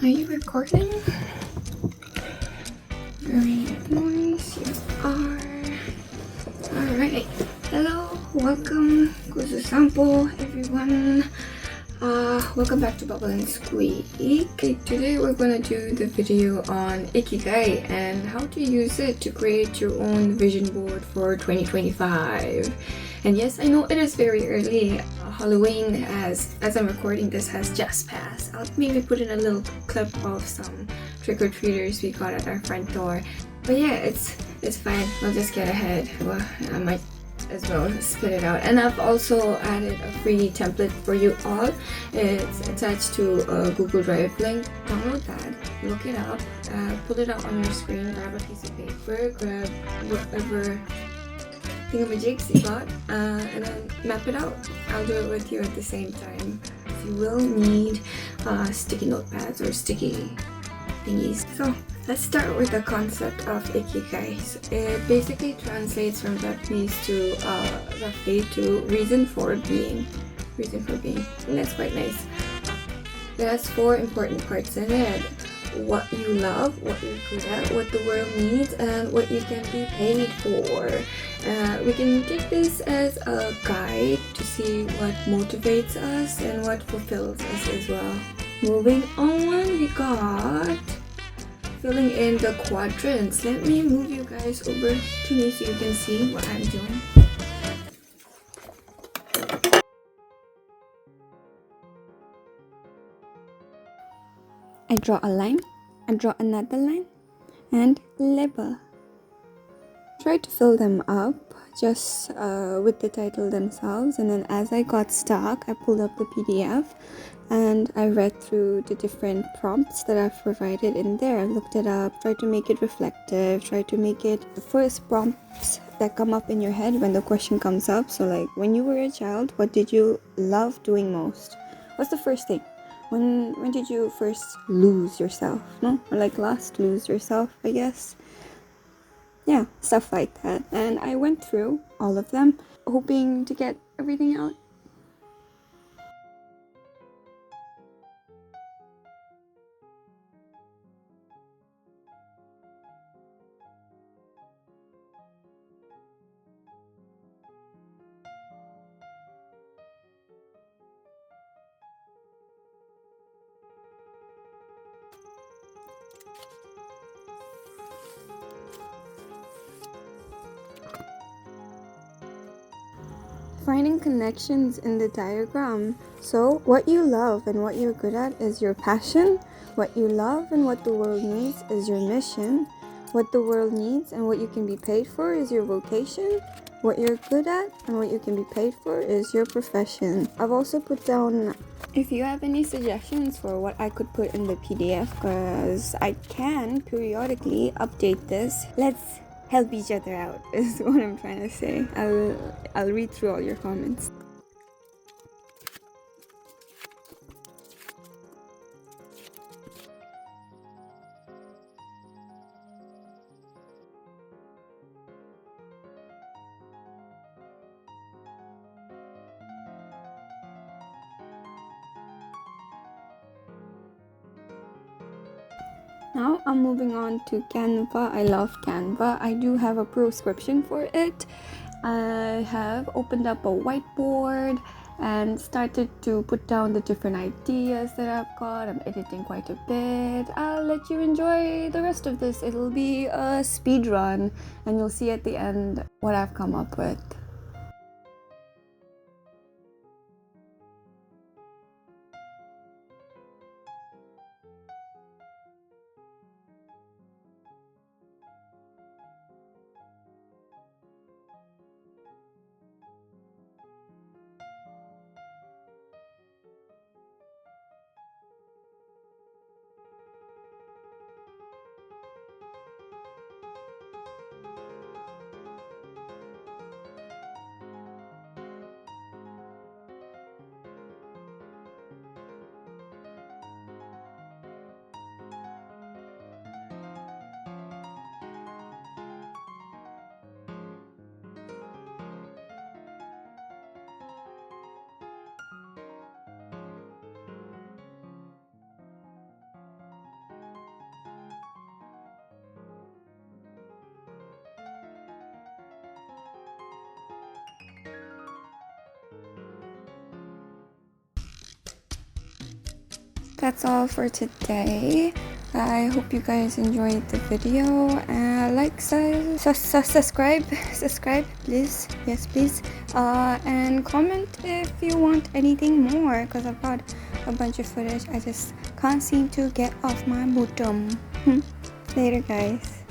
Are you recording? Very nice, you are. Alright, hello, welcome, Kuzu Sampo, everyone. Welcome back to Bubble and Squeak. Today we're gonna do the video on Ikigai and how to use it to create your own vision board for 2025. And yes, I know it is very early. Halloween, as I'm recording this, has just passed. I'll maybe put in a little clip of some trick-or-treaters we got at our front door. But yeah, it's fine. I'll just get ahead. Well, I might as well spit it out. And I've also added a free template for you all. It's attached to a Google Drive link. Download that, look it up, pull it out on your screen, grab a piece of paper, grab whatever thingamajigs you got, and then map it out. I'll do it with you at the same time. You will need sticky notepads or sticky thingies. So let's start with the concept of Ikigai. So it basically translates from Japanese to roughly to reason for being. And that's quite nice. It has 4 important parts in it. What you love, what you're good at, what the world needs, and what you can be paid for. We can take this as a guide to see what motivates us and what fulfills us as well. Moving on, we got filling in the quadrants. Let me move you guys over to me so you can see what I'm doing. I draw a line, I draw another line, and label. Try to fill them up just with the title themselves, and then as I got stuck, I pulled up the PDF and I read through the different prompts that I've provided in there. I looked it up, tried to make it reflective, tried to make it the first prompts that come up in your head when the question comes up. So like, when you were a child, what did you love doing most? What's the first thing? When did you first lose yourself? No? Or like last lose yourself, I guess. Yeah, stuff like that. And I went through all of them, hoping to get everything out. Finding connections in the diagram. So what you love and what you're good at is your passion. What you love and what the world needs is your mission. What the world needs and what you can be paid for is your vocation. What you're good at and what you can be paid for is your profession. I've also put down if you have any suggestions for what I could put in the PDF, because I can periodically update this. Let's help each other out is what I'm trying to say. I'll read through all your comments. Now I'm moving on to Canva. I love Canva. I do have a prescription for it. I have opened up a whiteboard and started to put down the different ideas that I've got. I'm editing quite a bit. I'll let you enjoy the rest of this. It'll be a speed run and you'll see at the end what I've come up with. that's all for today. I hope you guys enjoyed the video. Like, subscribe, please. Yes, please. And comment if you want anything more, because I've got a bunch of footage. I just can't seem to get off my bottom. Later, guys.